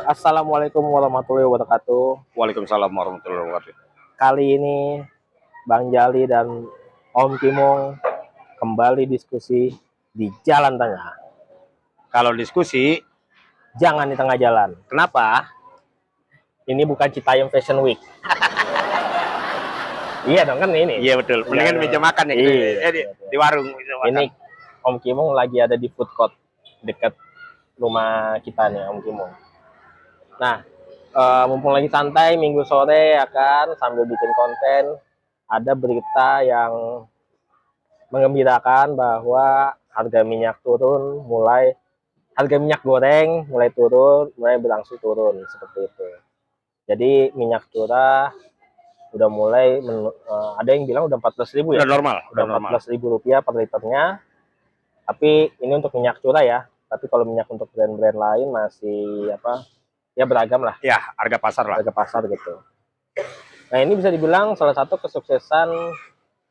Assalamualaikum warahmatullahi wabarakatuh. Waalaikumsalam warahmatullahi wabarakatuh. Kali ini Bang Jali dan Om Kimong kembali diskusi di jalan tengah. Kalau diskusi, Jangan di tengah jalan. kenapa? Ini bukan Citayam Fashion Week. Iya dong kan ini. Iya betul. Mendingan Iya, meja makan ya. Gitu. iya, Di warung meja makan. Ini Om Kimong lagi ada di food court dekat rumah kita nih Om Kimong. Nah, mumpung lagi santai minggu sore ya kan sambil bikin konten, ada berita yang mengembirakan bahwa harga minyak goreng mulai turun, mulai berangsur turun seperti itu. Jadi minyak curah udah mulai ada yang bilang udah 14.000 ya. Udah normal. Udah 14.000 rupiah per liternya. Tapi ini untuk minyak curah ya. Tapi kalau minyak untuk brand-brand lain masih ya beragam lah. Ya, harga pasar lah. Harga pasar gitu. Nah ini bisa dibilang salah satu kesuksesan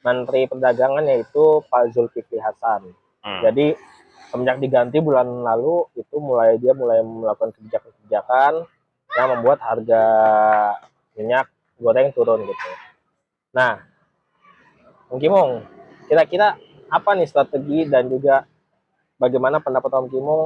Menteri Perdagangan yaitu Pak Zulkifli Hasan. Jadi semenjak diganti bulan lalu itu dia mulai melakukan kebijakan-kebijakan yang membuat harga minyak goreng turun gitu. Nah, Om Kimong, kira-kira apa nih strategi dan juga bagaimana pendapat Om Kimong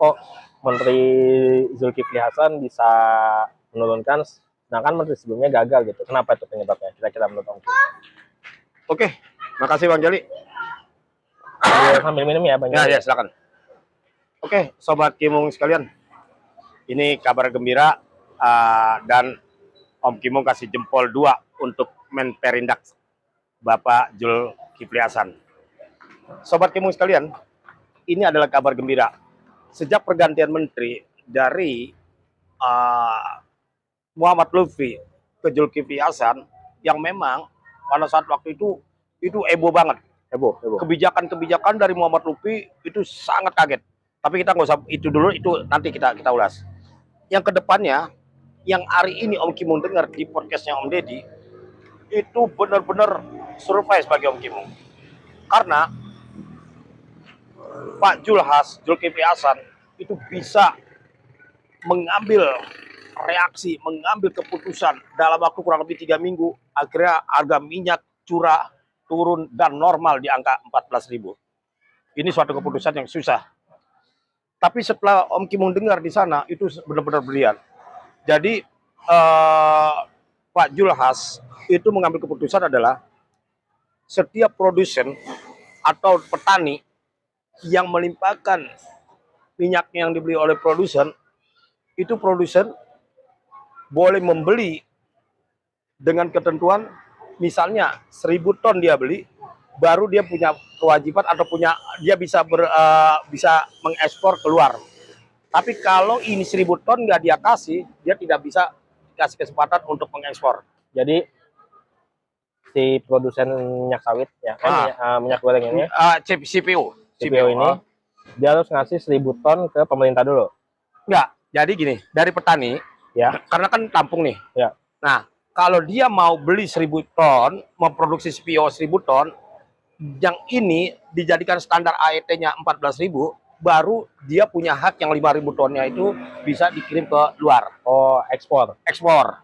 kok Menteri Zulkifli Hasan bisa menurunkan sedangkan menteri sebelumnya gagal gitu. Kenapa itu penyebabnya? Kira-kira menurut Om Kimong? Oke, makasih Bang Jali. Sambil minum ya Bang Jali. Ya, silakan. Oke, Sobat Kimong sekalian. Ini kabar gembira dan Om Kimong kasih jempol 2 untuk Menperindak Bapak Zulkifli Hasan. Sobat Kimong sekalian, ini adalah kabar gembira. Sejak pergantian menteri dari Muhammad Lutfi ke Zulkifli Hasan, yang memang pada saat waktu itu heboh banget. Heboh. Kebijakan-kebijakan dari Muhammad Lutfi itu sangat kaget. Tapi kita nggak usah itu dulu, itu nanti kita ulas. Yang kedepannya, yang hari ini Om Kimong dengar di podcastnya Om Deddy, itu benar-benar surprise bagi Om Kimong. Karena Pak Zulkifli Hasan itu bisa mengambil reaksi, mengambil keputusan dalam waktu kurang lebih 3 minggu, akhirnya harga minyak curah turun dan normal di angka 14.000. Ini suatu keputusan yang susah. Tapi setelah Om Kimong dengar di sana, itu benar-benar brilian. Jadi Pak Zulhas itu mengambil keputusan adalah setiap produsen atau petani yang melimpahkan minyak yang dibeli oleh produsen, itu produsen boleh membeli dengan ketentuan, misalnya 1.000 ton dia beli, baru dia punya kewajiban atau dia bisa mengekspor keluar. Tapi kalau ini 1.000 ton nggak dia kasih, dia tidak bisa kasih kesempatan untuk mengekspor. Jadi si produsen minyak sawit ya kan minyak goreng ini CPO ini dia harus ngasih 1.000 ton ke pemerintah dulu. Enggak, jadi gini, dari petani ya, karena kan tampung nih ya. Nah, kalau dia mau beli 1.000 ton, memproduksi CPO 1.000 ton, yang ini dijadikan standar AET-nya 14.000, baru dia punya hak yang 5.000 tonnya itu bisa dikirim ke luar. Oh, ekspor.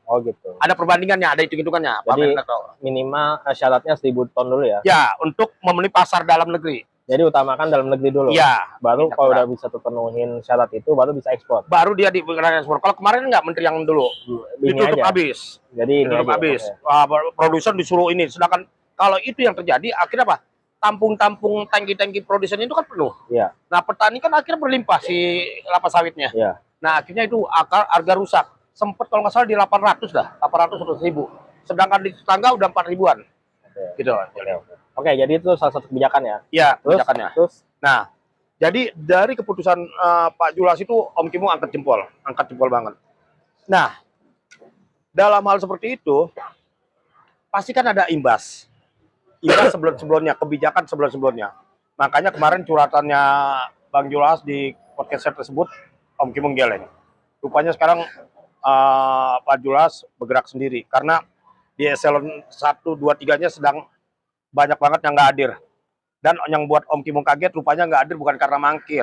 Oh gitu. Ada perbandingannya, ada hitung-hitungannya. Jadi minimal syaratnya 1.000 ton dulu ya? Ya, untuk memenuhi pasar dalam negeri. Jadi utamakan dalam negeri dulu. Iya. Baru kalau udah bisa terpenuhin syarat itu, baru bisa ekspor. Baru dia diberikan ekspor. Kalau kemarin enggak, menteri yang dulu ditutup habis. Jadi ditutup habis. Produsen disuruh ini. Sedangkan kalau itu yang terjadi, akhirnya apa? Tampung-tampung tangki-tangki produsen itu kan penuh. Iya. Nah, petani kan akhirnya berlimpah si kelapa sawitnya. Iya. Nah, akhirnya itu harga rusak. Sempat kalau nggak salah di 800 dah, 800 atau 1.000. Sedangkan di tetangga udah 4 ribuan. Gitu. Oke, jadi itu salah satu kebijakan ya? Iya, kebijakannya. Terus? Nah, jadi dari keputusan Pak Zulhas itu Om Kimong angkat jempol banget. Nah, dalam hal seperti itu, pasti kan ada imbas sebelum-sebelumnya, kebijakan sebelum-sebelumnya. Makanya kemarin curhatannya Bang Zulhas di podcast tersebut, Om Kimong geleng. Rupanya sekarang Pak Zulhas bergerak sendiri, karena di eselon 1, 2, 3-nya sedang banyak banget yang nggak hadir. Dan yang buat Om Kimong kaget, rupanya nggak hadir bukan karena mangkir,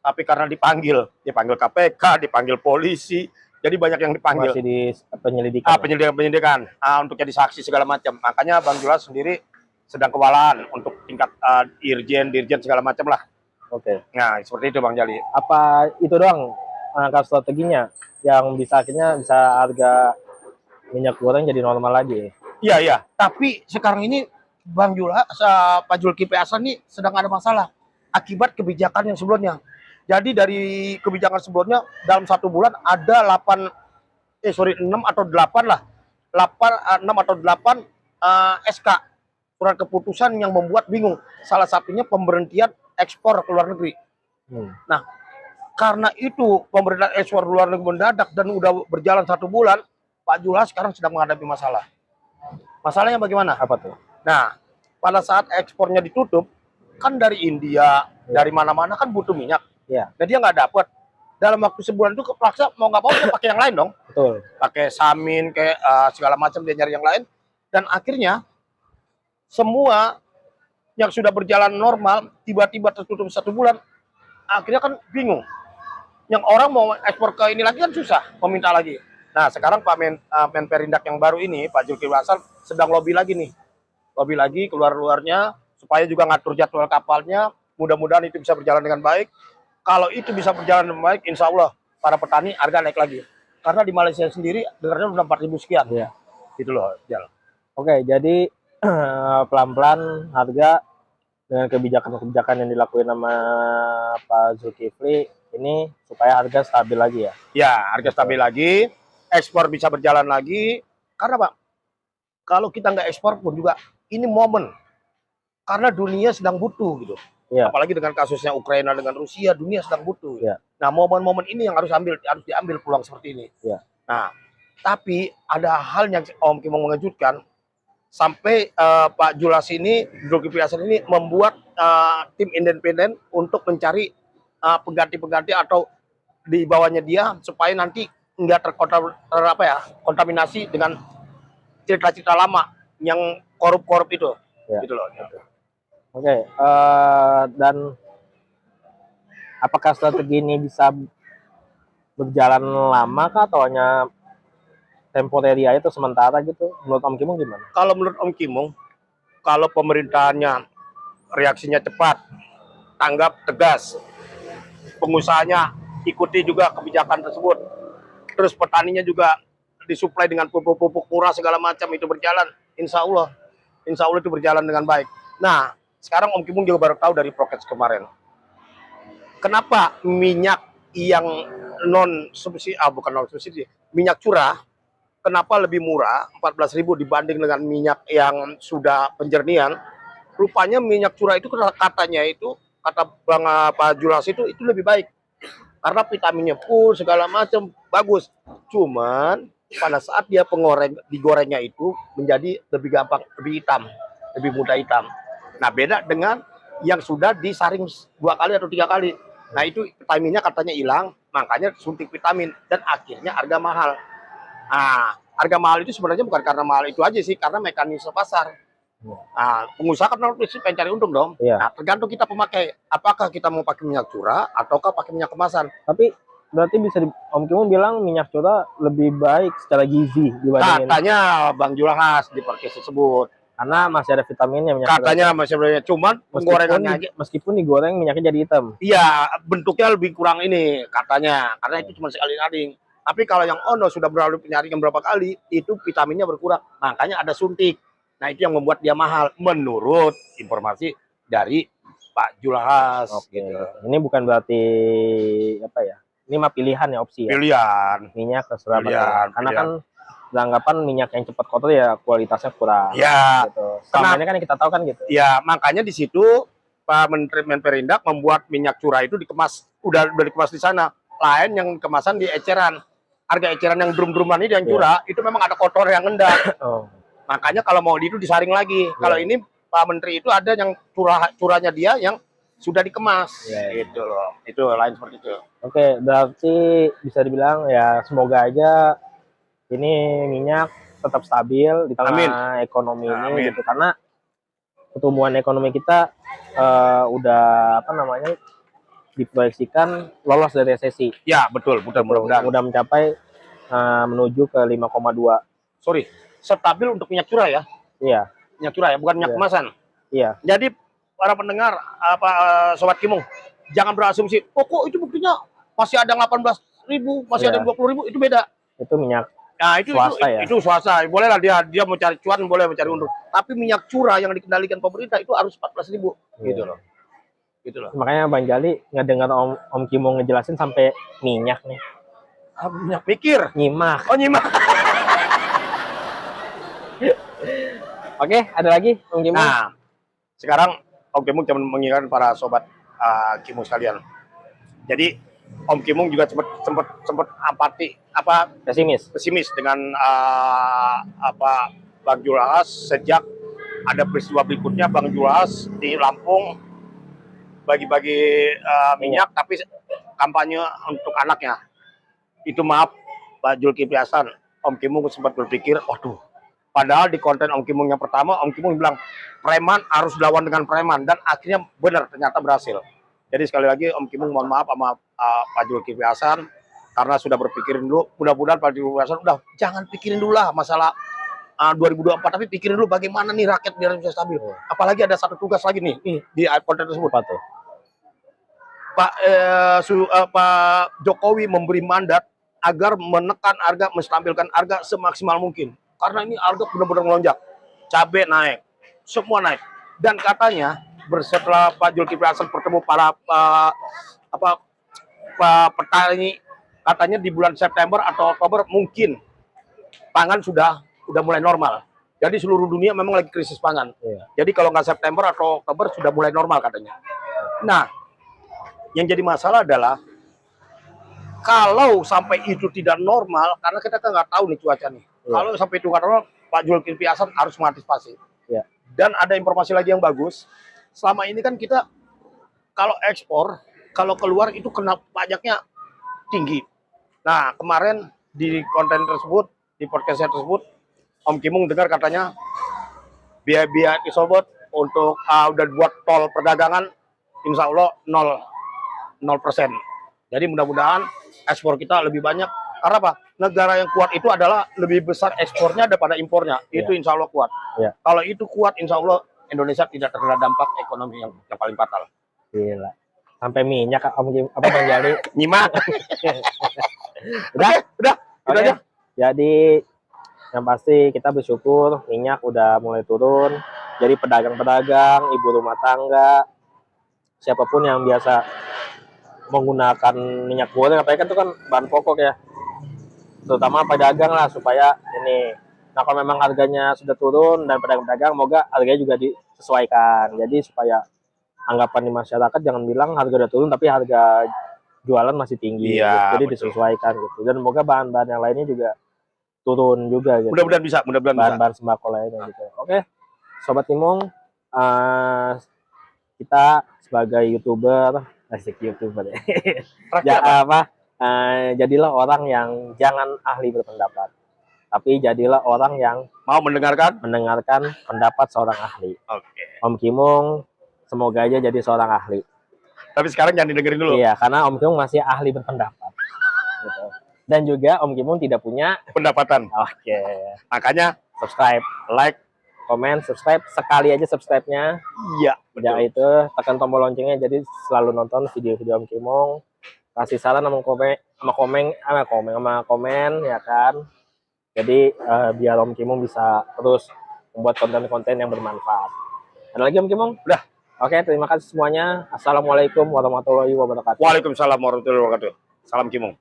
tapi karena dipanggil KPK, dipanggil polisi, jadi banyak yang dipanggil. Masih di penyelidikan. Penyelidikan untuk jadi saksi segala macam. Makanya Bang Julas sendiri sedang kewalahan untuk tingkat dirjen segala macam lah. Oke. Nah, seperti itu Bang Jali. Apa itu doang langkah strateginya yang bisa akhirnya bisa harga minyak goreng jadi normal lagi? Iya, iya. Tapi sekarang ini Bang Julas, Pak Zulkifli Hasan ini sedang ada masalah akibat kebijakan yang sebelumnya. Jadi dari kebijakan sebelumnya dalam 1 bulan ada 6 atau 8 lah. 6 atau 8 SK surat keputusan yang membuat bingung. Salah satunya pemberhentian ekspor ke luar negeri. Nah, karena itu pemberhentian ekspor ke luar negeri mendadak dan udah berjalan 1 bulan, Pak Julas sekarang sedang menghadapi masalah. Masalahnya bagaimana? Apa tuh? Nah, pada saat ekspornya ditutup, kan dari India, dari mana-mana kan butuh minyak. Ya. Dan dia nggak dapat. Dalam waktu sebulan itu kepaksa mau nggak mau dia pakai yang lain dong. Betul. Pakai Samin, kayak segala macam dia nyari yang lain. Dan akhirnya semua yang sudah berjalan normal tiba-tiba tertutup 1 bulan. Akhirnya kan bingung. Yang orang mau ekspor ke ini lagi kan susah, meminta lagi. Nah, sekarang Pak Menperindak yang baru ini, Pak Zulkifli Hasan sedang lobby lagi nih. Lobby lagi keluar-luarnya supaya juga ngatur jadwal kapalnya. Mudah-mudahan itu bisa berjalan dengan baik. Kalau itu bisa berjalan dengan baik, insya Allah para petani harga naik lagi. Karena di Malaysia sendiri dengarnya udah 4.000 sekian. Iya. Gitu loh, Jal. Oke, jadi pelan-pelan harga dengan kebijakan-kebijakan yang dilakukan sama Pak Zulkifli ini supaya harga stabil lagi ya. Ya, harga stabil lagi, ekspor bisa berjalan lagi. Karena Pak, kalau kita nggak ekspor pun juga ini momen. Karena dunia sedang butuh gitu. Ya. Apalagi dengan kasusnya Ukraina dengan Rusia, dunia sedang butuh. Ya. Nah, momen-momen ini yang harus diambil peluang seperti ini. Ya. Nah, tapi ada hal yang Om Kim mengejutkan. Sampai Pak Julas ini, Zulkifli Hasan ini membuat tim independen untuk mencari pengganti-pengganti atau di bawahnya dia supaya nanti nggak kontaminasi dengan cerita-cerita lama yang korup-korup itu. Ya. Gitu loh. Oke, dan apakah strategi ini bisa berjalan lama kah atau hanya temporary aja atau sementara gitu? Menurut Om Kimung gimana? Kalau menurut Om Kimung, kalau pemerintahannya reaksinya cepat, tanggap tegas, pengusahanya ikuti juga kebijakan tersebut, terus petaninya juga disuplai dengan pupuk-pupuk murah segala macam itu berjalan, insya Allah itu berjalan dengan baik. Nah, sekarang Om Kimung juga baru tahu dari Prokes kemarin, kenapa minyak yang bukan non subsidi, minyak curah kenapa lebih murah 14.000 dibanding dengan minyak yang sudah penjernihan. Rupanya minyak curah itu katanya itu kata Bang Pak Julas itu lebih baik karena vitaminnya full segala macam bagus. Cuman pada saat dia digorengnya itu menjadi lebih gampang, lebih hitam, lebih mudah hitam. Nah, beda dengan yang sudah disaring 2 kali atau 3 kali. Nah, itu vitaminnya katanya hilang, makanya suntik vitamin dan akhirnya harga mahal. Nah, harga mahal itu sebenarnya bukan karena mahal itu aja sih, karena mekanisme pasar. Nah, pengusaha kan harus pengen cari untung dong. Iya. Nah, tergantung kita pemakai, apakah kita mau pakai minyak curah ataukah pakai minyak kemasan. Tapi berarti bisa Om Kimung bilang minyak curah lebih baik secara gizi dibandingin. Katanya Bang Julas di podcast tersebut. Karena masih ada vitaminnya minyak Katanya masih sebenarnya, cuman penggorengannya aja. Meskipun digoreng minyaknya jadi hitam. Iya, bentuknya lebih kurang ini katanya, karena itu cuma sekali-kali. Tapi kalau yang ono sudah berlalu penyaringan berapa kali, itu vitaminnya berkurang. Makanya ada suntik. Nah, itu yang membuat dia mahal menurut informasi dari Pak Julas. Oke. Gitu. Ini bukan berarti apa ya? Ini mah pilihan ya, opsi ya. Pilihan. Minyak terserah. Karena pilihan. kan beranggapan minyak yang cepat kotor ya kualitasnya kurang. Ya. Gitu. Selama ini kan kita tahu kan gitu. Ya, makanya di situ Pak Menteri Menperindak membuat minyak curah itu dikemas, udah dikemas di sana. Lain yang kemasan di eceran. Harga eceran yang drum-druman ini yang curah, itu memang ada kotor yang ngendap. Oh. Makanya kalau mau itu disaring lagi. Kalau ini Pak Menteri itu ada yang curahnya dia yang sudah dikemas. Gitu loh. Itu lain seperti itu. Oke, berarti bisa dibilang ya semoga aja ini minyak tetap stabil di tengah ekonomi ini gitu, karena pertumbuhan ekonomi kita udah apa namanya diproyeksikan lolos dari resesi. Ya, betul, mudah-mudahan. Mudah mencapai menuju ke 5,2. Sorry, stabil untuk minyak curah ya. Iya, Minyak curah ya, bukan minyak Iya. kemasan. iya. Jadi para pendengar Sobat Kimung, jangan berasumsi, oh kok itu buktinya masih ada 18.000, masih ada Iya. 20.000, itu beda. Itu minyak Nah, itu swasta ya. itu swasta. Boleh lah dia mau cari cuan, boleh mencari untung. Tapi minyak curah yang dikendalikan pemerintah itu harus 14.000 gitu Iya. loh. Gitu loh. Makanya Bang Jali ngedengar Om Kimung ngejelasin sampai minyak nih. Minyak mikir. Nyimak. Oh, nyimak. Oke, ada lagi Om Kimung? Nah, sekarang Om Kimung cuma mengingatkan para sobat Kimung sekalian. Jadi Om Kimung juga sempat pesimis dengan Bang Julhas sejak ada peristiwa berikutnya Bang Julhas di Lampung bagi-bagi minyak tapi kampanye untuk anaknya. Itu maaf Pak Zulkifli Hasan, Om Kimung sempat berpikir, waduh, padahal di konten Om Kimung yang pertama, Om Kimung bilang preman harus dilawan dengan preman, dan akhirnya benar, ternyata berhasil. Jadi sekali lagi Om Kimung mohon maaf sama Pak Zulkifli Hasan karena sudah berpikirin dulu. Mudah-mudahan Pak Zulkifli Hasan udah jangan pikirin dulu lah masalah 2024, tapi pikirin dulu bagaimana nih rakyat biar bisa stabil. Apalagi ada satu tugas lagi nih di konten tersebut. Apa tuh? Pak Jokowi memberi mandat agar menekan harga, menstabilkan harga semaksimal mungkin. Karena ini harga benar-benar melonjak. Cabai naik, semua naik. Dan katanya setelah Pak Zulkifli Hasan bertemu para petani, katanya di bulan September atau Oktober mungkin pangan sudah mulai normal. Jadi seluruh dunia memang lagi krisis pangan. Iya. Jadi kalau nggak September atau Oktober sudah mulai normal katanya. Nah, yang jadi masalah adalah kalau sampai itu tidak normal, karena kita kan nggak tahu nih cuaca nih. Iya. Kalau sampai itu nggak normal, Pak Zulkifli Hasan harus mengantisipasi. Iya. Dan ada informasi lagi yang bagus. Selama ini kan kita kalau ekspor, kalau keluar itu kena pajaknya tinggi. Nah, kemarin di konten tersebut, di podcast tersebut, Om Kimung dengar katanya biaya isobot untuk udah buat tol perdagangan, insya Allah 0%. Jadi mudah-mudahan ekspor kita lebih banyak. Karena apa? Negara yang kuat itu adalah lebih besar ekspornya daripada impornya. Itu insya Allah kuat. Iya. Kalau itu kuat, insya Allah Indonesia tidak terkena dampak ekonomi yang paling fatal. Gila. Sampai minyak Om Kim, apa Bang Jali? Nyimak. Udah? Udah Oke. aja. Jadi yang pasti kita bersyukur minyak udah mulai turun. Jadi pedagang-pedagang, ibu rumah tangga, siapapun yang biasa menggunakan minyak goreng, apalagi kan itu kan bahan pokok ya, terutama pedagang lah, supaya ini. Nah, kalau memang harganya sudah turun dan pedagang-pedagang, moga harganya juga disesuaikan. Jadi supaya anggapan di masyarakat jangan bilang harga udah turun tapi harga jualan masih tinggi. Iya, Jadi betul. disesuaikan gitu. Dan moga bahan-bahan yang lainnya juga turun juga gitu. Mudah-mudahan bisa. Bahan-bahan sembako lainnya gitu. Oke, Sobat Kimung, kita sebagai YouTuber, asik YouTuber ya. Jadilah orang yang jangan ahli berpendapat, tapi jadilah orang yang Mau mendengarkan pendapat seorang ahli. Oke. Om Kimung semoga aja jadi seorang ahli. Tapi sekarang jangan didengerin dulu. Iya, karena Om Kimung masih ahli berpendapat. Gitu. Dan juga Om Kimung tidak punya Pendapatan. Oke. Makanya Subscribe, like, komen, subscribe. Sekali aja subscribe-nya. iya, Ya betul. itu, tekan tombol loncengnya jadi selalu nonton video-video Om Kimung. Kasih saran sama komen ya kan. Jadi biar Om Kimung bisa terus membuat konten-konten yang bermanfaat. Ada lagi Om Kimung? Udah. Oke, terima kasih semuanya. Assalamualaikum warahmatullahi wabarakatuh. Waalaikumsalam warahmatullahi wabarakatuh. Salam Kimung.